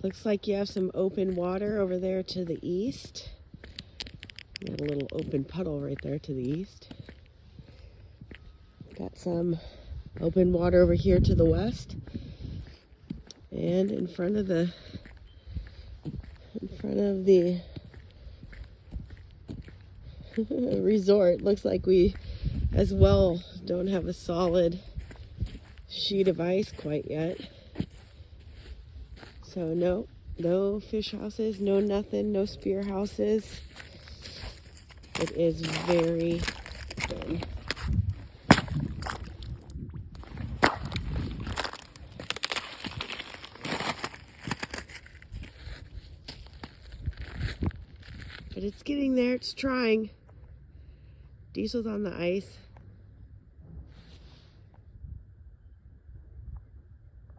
Looks like you have some open water over there to the east. Got a little open puddle right there to the east. Got some open water over here to the west. And in front of the resort, looks like we as well don't have a solid sheet of ice quite yet. So no fish houses, no nothing, no spear houses. It is very thin. But it's getting there, it's trying. Diesel's on the ice.